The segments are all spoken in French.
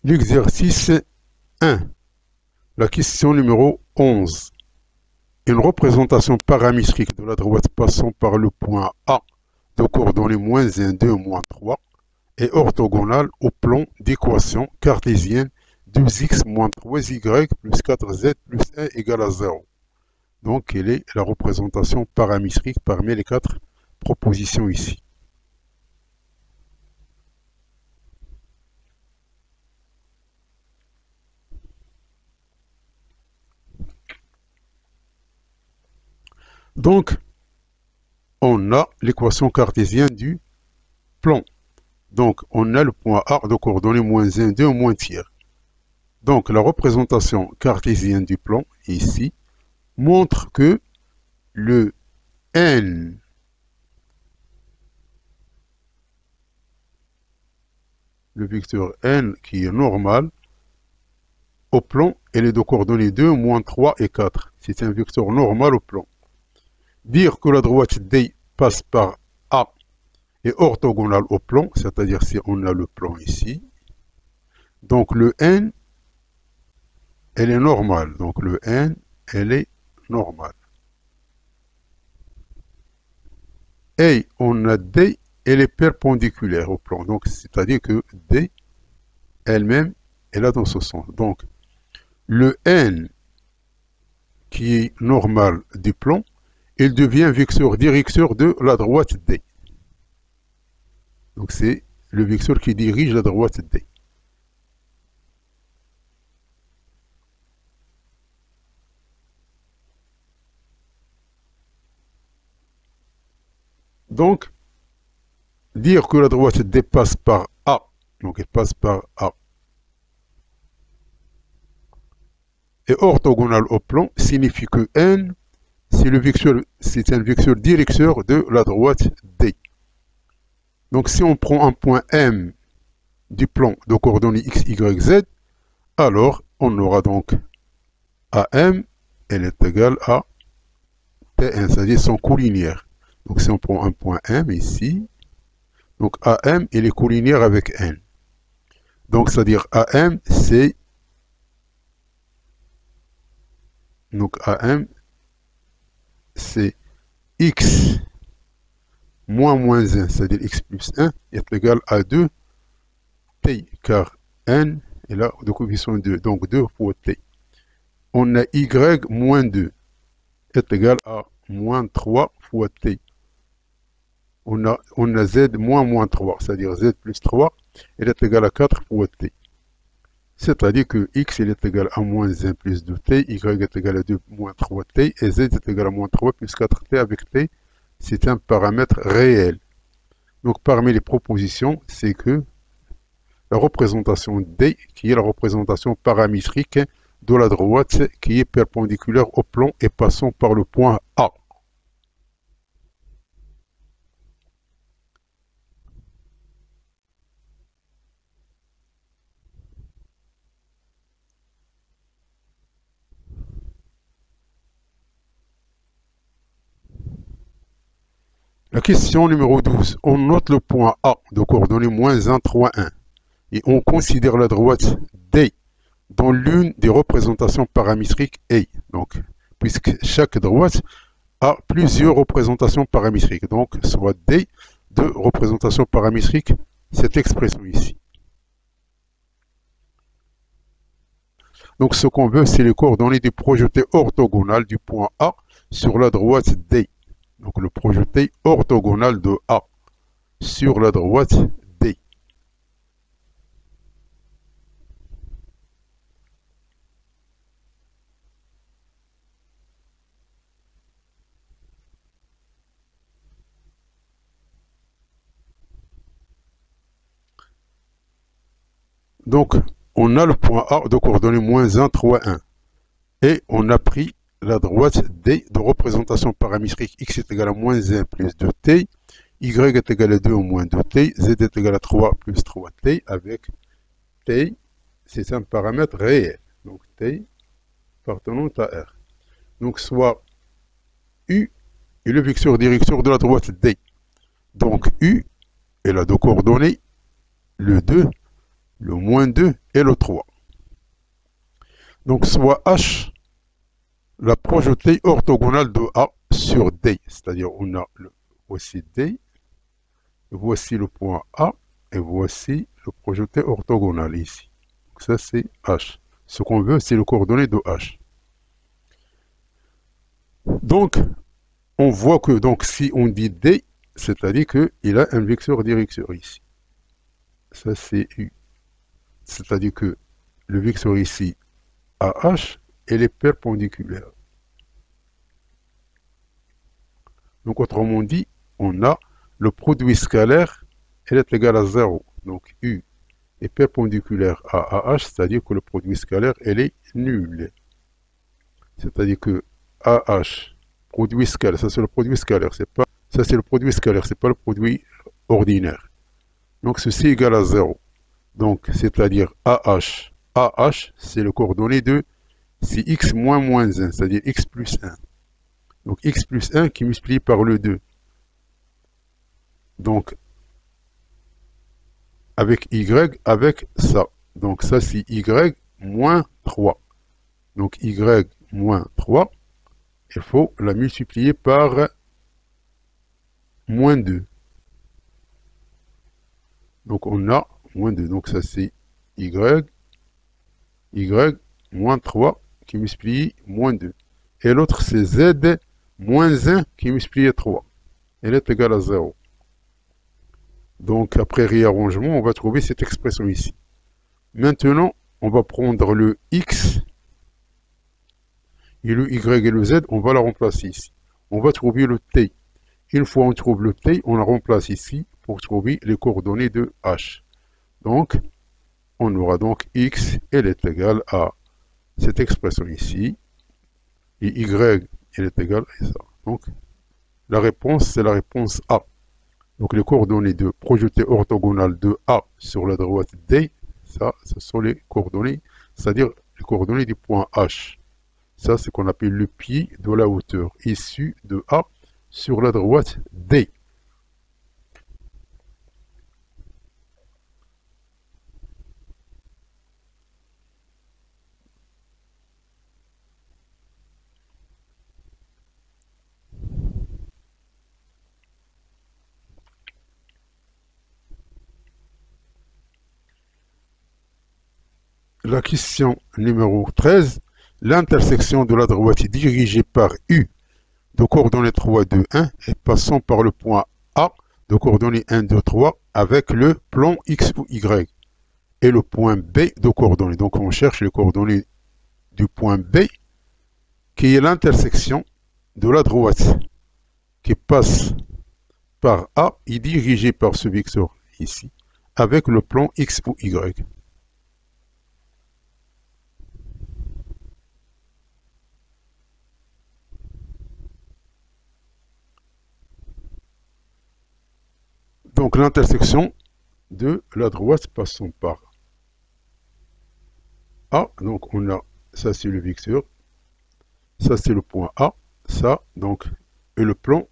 L'exercice 1. La question numéro 11. Une représentation paramétrique de la droite passant par le point A de coordonnées -1, 2, -3 est orthogonale au plan d'équation cartésienne 2x moins 3y plus 4z plus 1 égale à 0. Donc, quelle est la représentation paramétrique parmi les quatre propositions ici? Donc, on a l'équation cartésienne du plan. Donc, on a le point A de coordonnées -1, 2, moins tiers. Donc, la représentation cartésienne du plan, ici, montre que le n, le vecteur n qui est normal, au plan, elle est de coordonnées 2, moins 3 et 4. C'est un vecteur normal au plan. Dire que la droite D passe par A est orthogonale au plan, c'est-à-dire si on a le plan ici. Donc le n, elle est normale. Donc le n, elle est normale. Et on a D, elle est perpendiculaire au plan. Donc c'est-à-dire que D, elle-même, elle a dans ce sens. Donc le n qui est normal du plan, il devient vecteur directeur de la droite D. Donc c'est le vecteur qui dirige la droite D. Donc, dire que la droite D passe par A, donc elle passe par A, est orthogonale au plan, signifie que N, c'est un vecteur directeur de la droite D. Donc si on prend un point M du plan de coordonnées x, y, z, alors on aura donc AM, elle est égale à T1, c'est-à-dire son collinéaire. Donc si on prend un point M ici, donc AM, il est collinéaire avec N. Donc c'est-à-dire AM, c'est donc AM, c'est x moins 1, c'est-à-dire x plus 1, est égal à 2 t, car n est là de coefficient 2, donc 2 fois t. On a y moins 2 est égal à moins 3 fois t. On a z moins 3, c'est-à-dire z plus 3, elle est égal à 4 fois t. C'est-à-dire que x il est égal à moins 1 plus 2t, y est égal à 2 moins 3t, et z est égal à moins 3 plus 4t avec t. C'est un paramètre réel. Donc parmi les propositions, c'est que la représentation D, qui est la représentation paramétrique de la droite qui est perpendiculaire au plan et passant par le point A. La question numéro 12. On note le point A de coordonnées -1, 3, 1 et on considère la droite D dans l'une des représentations paramétriques A. Donc, puisque chaque droite a plusieurs représentations paramétriques. Donc, soit D de représentation paramétrique, cette expression ici. Donc, ce qu'on veut, c'est les coordonnées du projeté orthogonal du point A sur la droite D. Donc, le projeté orthogonal de A sur la droite D. Donc, on a le point A de coordonnées -1, 3, 1. Et on a pris la droite D de représentation paramétrique x est égal à -1 plus 2t, y est égal à 2 moins 2t, z est égal à 3 plus 3t avec t, c'est un paramètre réel. Donc t appartenant à R. Donc soit U est le vecteur directeur de la droite D. Donc U est la de coordonnées le 2 le moins 2 et le 3. Donc soit H la projetée orthogonale de A sur D. C'est-à-dire on a voici D, voici le point A, et voici le projeté orthogonal ici. Donc ça c'est H. Ce qu'on veut, c'est le coordonnées de H. Donc, on voit que donc si on dit D, c'est-à-dire qu'il a un vecteur directeur ici. Ça c'est U. C'est-à-dire que le vecteur ici AH, elle est perpendiculaire. Donc autrement dit, on a le produit scalaire, elle est égale à 0. Donc U est perpendiculaire à AH, c'est-à-dire que le produit scalaire, elle est nul. C'est-à-dire que AH, produit scalaire, ça c'est le produit scalaire, c'est pas, ça c'est le produit scalaire, c'est pas le produit ordinaire. Donc ceci est égal à 0. Donc c'est-à-dire AH, c'est le coordonnée de, c'est x moins 1, c'est-à-dire x plus 1. Donc x plus 1 qui multiplie par le 2. Donc avec y, avec ça. Donc ça c'est y moins 3. Donc y moins 3, il faut la multiplier par moins 2. Donc on a moins 2. Donc ça c'est y moins 3 qui multiplie moins 2. Et l'autre c'est z moins 1 qui multiplie 3. Elle est égale à 0. Donc après réarrangement, on va trouver cette expression ici. Maintenant, on va prendre le x et le y et le z, on va la remplacer ici. On va trouver le t. Une fois on trouve le t, on la remplace ici pour trouver les coordonnées de h. Donc, on aura donc x, elle est égale à cette expression ici, et y, elle est égale à ça. Donc, la réponse, c'est la réponse A. Donc, les coordonnées de projeté orthogonale de A sur la droite D, ça, ce sont les coordonnées, c'est-à-dire les coordonnées du point H. Ça, c'est ce qu'on appelle le pied de la hauteur issue de A sur la droite D. La question numéro 13. L'intersection de la droite dirigée par U de coordonnées 3, 2, 1 et passant par le point A de coordonnées 1, 2, 3 avec le plan X ou Y et le point B de coordonnées. Donc on cherche les coordonnées du point B qui est l'intersection de la droite qui passe par A et dirigée par ce vecteur ici avec le plan X ou Y. Donc l'intersection de la droite passant par A, donc on a, ça c'est le vecteur, ça c'est le point A, ça donc, et le plan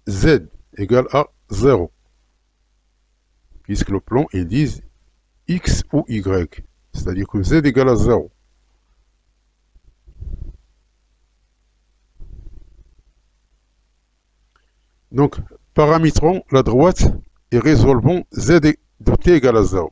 Z égale à 0. Puisque le plan, ils disent X ou Y, c'est-à-dire que Z égale à 0. Donc, paramétrons la droite et résolvons Z de T égale à 0.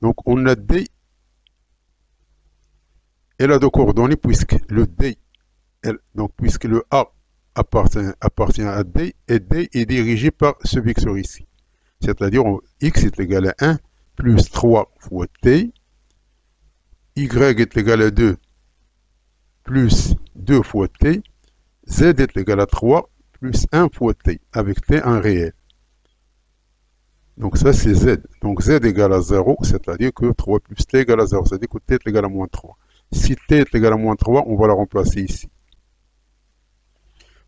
Donc, on a D et la deux coordonnées puisque le D, donc puisque le A appartient à D et D est dirigé par ce vecteur ici. C'est-à-dire X est égal à 1 plus 3 fois T, Y est égal à 2 plus 2 fois T, Z est égal à 3 plus 1 fois T, avec T en réel. Donc ça c'est Z. Donc Z égale à 0, c'est-à-dire que 3 plus T égale à 0, c'est-à-dire que T est égal à moins 3. Si T est égal à moins 3, on va la remplacer ici.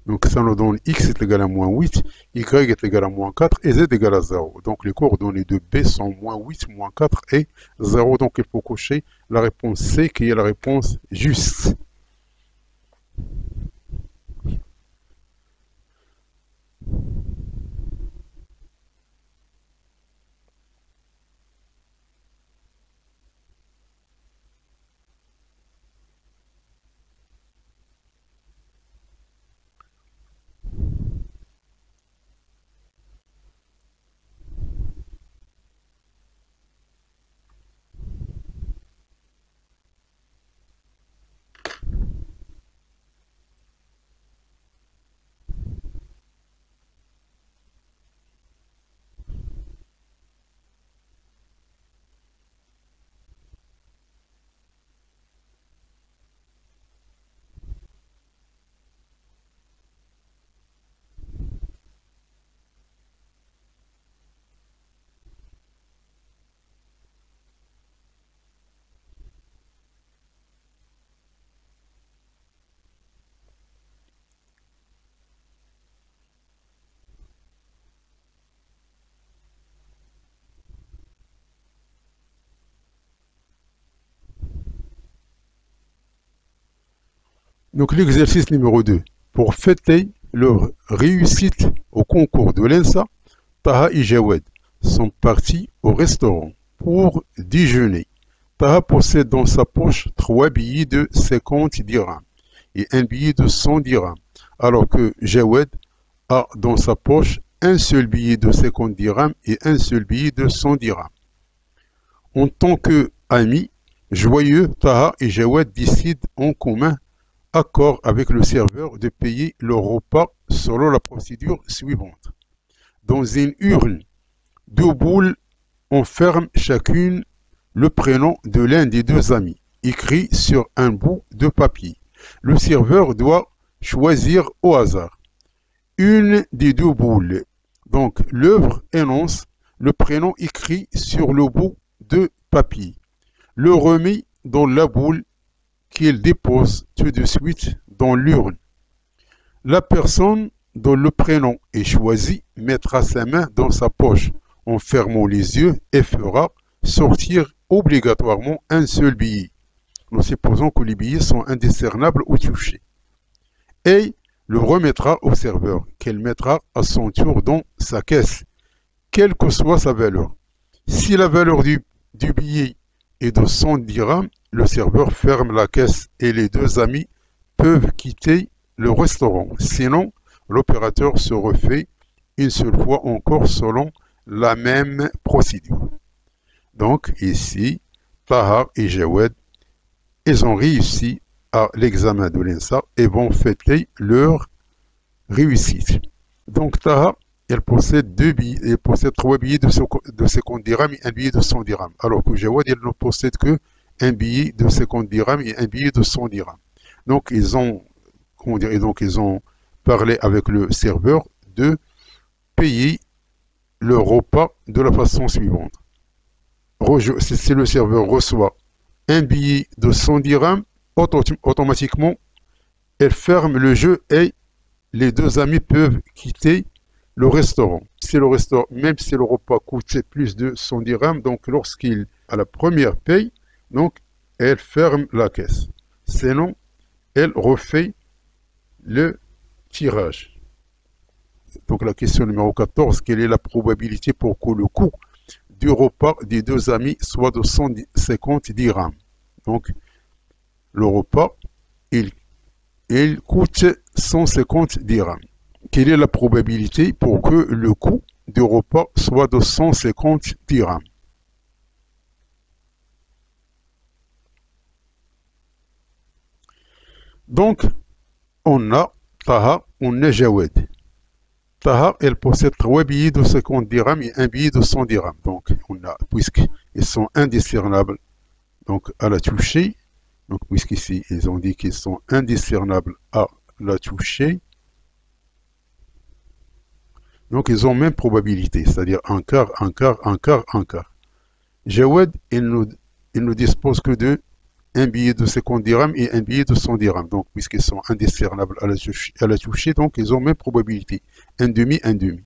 Donc ça nous donne X est égal à moins 8, Y est égal à moins 4 et Z est égal à 0. Donc les coordonnées de B sont moins 8, moins 4 et 0. Donc il faut cocher la réponse C qui est la réponse juste. Donc l'exercice numéro 2. Pour fêter leur réussite au concours de l'ENSA, Taha et Jawed sont partis au restaurant pour déjeuner. Taha possède dans sa poche 3 billets de 50 dirhams et un billet de 100 dirhams, alors que Jawed a dans sa poche un seul billet de 50 dirhams et un seul billet de 100 dirhams. En tant qu'amis joyeux, Taha et Jawed décident en commun accord avec le serveur de payer leur repas selon la procédure suivante. Dans une urne, 2 boules enferment chacune le prénom de l'un des 2 amis, écrit sur un bout de papier. Le serveur doit choisir au hasard une des 2 boules. Donc l'œuvre énonce le prénom écrit sur le bout de papier. Le remet dans la boule qu'il dépose tout de suite dans l'urne. La personne dont le prénom est choisi mettra sa main dans sa poche en fermant les yeux et fera sortir obligatoirement un seul billet. Nous supposons que les billets sont indiscernables au toucher. Et le remettra au serveur, qu'elle mettra à son tour dans sa caisse, quelle que soit sa valeur. Si la valeur du billet est de 100 dirhams, le serveur ferme la caisse et les 2 amis peuvent quitter le restaurant. Sinon, l'opérateur se refait une seule fois encore selon la même procédure. Donc ici, Taha et Jawed, ils ont réussi à l'examen de l'ENSA et vont fêter leur réussite. Donc Taha, elle possède 3 billets de 50 dirhams et un billet de 100 dirhams, alors que Jawed, elle ne possède que un billet de 50 dirhams et un billet de 100 dirhams. Donc ils ont parlé avec le serveur de payer le repas de la façon suivante. Si le serveur reçoit un billet de 100 dirhams, automatiquement, elle ferme le jeu et les 2 amis peuvent quitter le restaurant. Même si le repas coûte plus de 100 dirhams, donc lorsqu'il a la première paye, donc elle ferme la caisse. Sinon, elle refait le tirage. Donc la question numéro 14, quelle est la probabilité pour que le coût du repas des 2 amis soit de 150 dirhams? Donc le repas, il coûte 150 dirhams. Quelle est la probabilité pour que le coût du repas soit de 150 dirhams? Donc, on a Taha, on a Jawed. Taha, elle possède 3 billets de 50 dirhams et un billet de 100 dirhams. Donc, puisqu'ils sont indiscernables, donc à la toucher, donc puisqu'ici, ils ont dit qu'ils sont indiscernables à la toucher, donc ils ont même probabilité, c'est-à-dire un quart, un quart, un quart, un quart. Jawed, il ne dispose que de un billet de 50 dirhams et un billet de 100 dirhams. Donc, puisqu'ils sont indiscernables à la toucher, donc ils ont même probabilité. Un demi, un demi.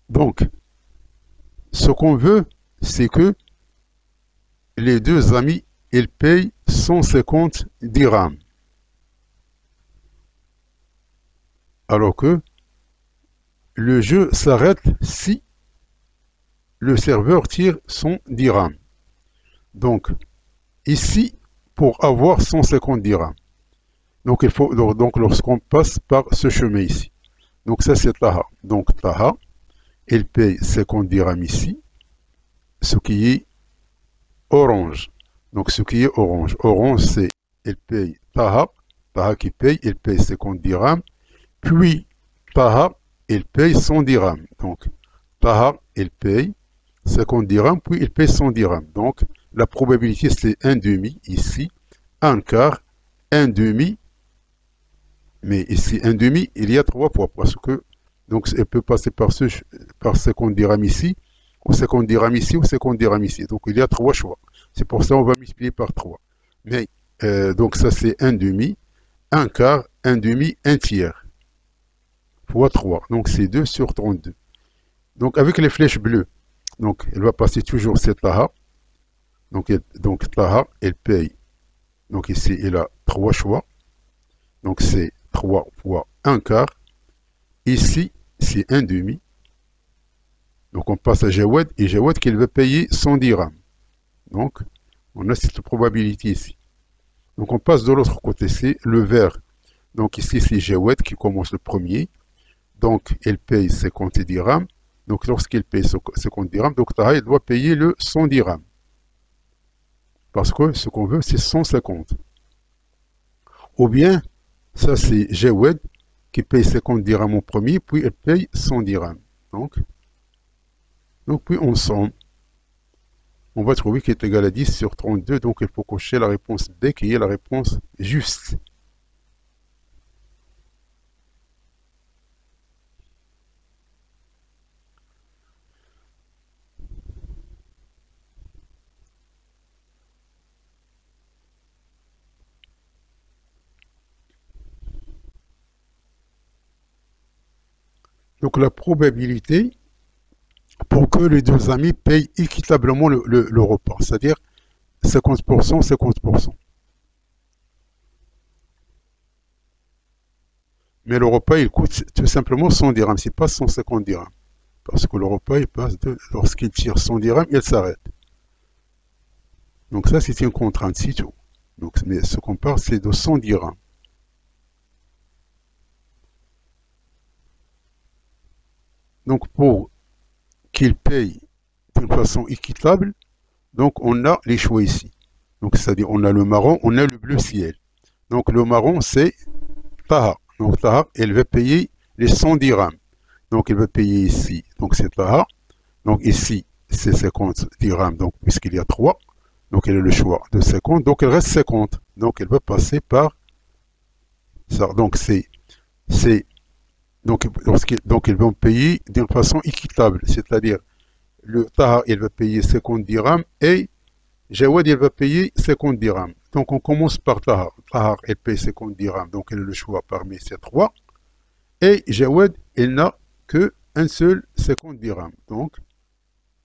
Donc, ce qu'on veut, c'est que les 2 amis, ils payent 150 dirhams. Alors que le jeu s'arrête si le serveur tire 100 dirhams. Donc, ici, pour avoir 150 dirhams. Donc, lorsqu'on passe par ce chemin ici. Donc, ça, c'est Taha. Donc, Taha, elle paye 50 dirhams ici, ce qui est orange. Donc, ce qui est orange. Orange, c'est, elle paye Taha. Taha qui paye, elle paye 50 dirhams. Puis, Taha, elle paye 100 dirhams. Donc, Taha, elle paye 50 dirhams, puis elle paye 100 dirhams. Donc, la probabilité, c'est un demi ici, un quart, un demi, mais ici, un demi, il y a 3 fois, parce que, donc, elle peut passer par 50 dirhams ici, ou 50 dirhams ici, ou 50 dirhams ici. Donc, il y a 3 choix. C'est pour ça qu'on va multiplier par 3. Mais, donc, ça, c'est un demi, un quart, un demi, un tiers, fois 3. Donc, c'est 2 sur 32. Donc, avec les flèches bleues, donc, elle va passer toujours cette Taha. Donc Taha, elle paye. Donc ici, elle a 3 choix. Donc c'est 3 fois 1 quart. Ici, c'est 1 demi. Donc on passe à Jawed, et Jawed qu'il veut payer 100 dirhams. Donc on a cette probabilité ici. Donc on passe de l'autre côté, c'est le vert. Donc ici c'est Jawed qui commence le premier. Donc il paye 50 dirhams. Donc lorsqu'il paye 50 dirhams, donc Taha il doit payer le 100 dirhams. Parce que ce qu'on veut c'est 150. Ou bien, ça c'est Jawed qui paye 50 dirhams au premier, puis il paye 100 dirhams. Donc puis on somme. On va trouver qu'il est égal à 10 sur 32, donc il faut cocher la réponse D qui est la réponse juste. Donc la probabilité pour que les deux amis payent équitablement le repas, c'est-à-dire 50%, 50%. Mais le repas, il coûte tout simplement 100 dirhams, c'est pas 150 dirhams. Parce que le repas, il passe lorsqu'il tire 100 dirhams, il s'arrête. Donc ça, c'est une contrainte, c'est tout. Donc, mais ce qu'on parle, c'est de 100 dirhams. Donc pour qu'il paye d'une façon équitable, donc on a les choix ici. Donc c'est-à-dire on a le marron, on a le bleu ciel. Donc le marron, c'est Taha. Donc Taha, elle va payer les 100 dirhams. Donc elle va payer ici. Donc c'est Taha. Donc ici, c'est 50 dirhams. Donc puisqu'il y a 3, donc elle a le choix de 50. Donc elle reste 50. Donc elle va passer par ça. Donc donc ils vont payer d'une façon équitable. C'est-à-dire le Taha, il va payer 50 dirhams et Jawad, il va payer 50 dirhams. Donc on commence par Taha. Taha, elle paye 50 dirhams. Donc elle a le choix parmi ces trois. Et Jawad, il n'a que un seul 50 dirhams. Donc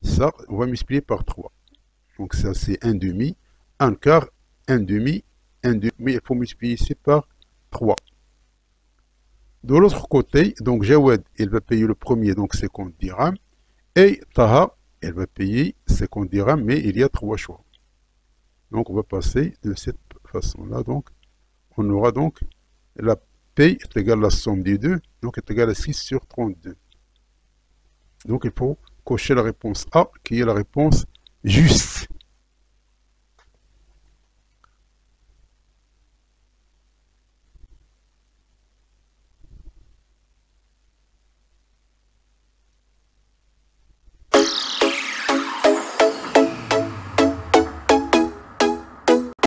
ça, on va multiplier par 3. Donc ça, c'est un demi, un quart, un demi, un demi. Mais il faut multiplier ici par 3. De l'autre côté, donc Jawad, il va payer le premier, donc 50 dirhams. Et Taha, elle va payer 50 dirhams, mais il y a 3 choix. Donc on va passer de cette façon-là. Donc on aura donc la paye est égale à la somme des deux, donc est égale à 6 sur 32. Donc il faut cocher la réponse A qui est la réponse juste.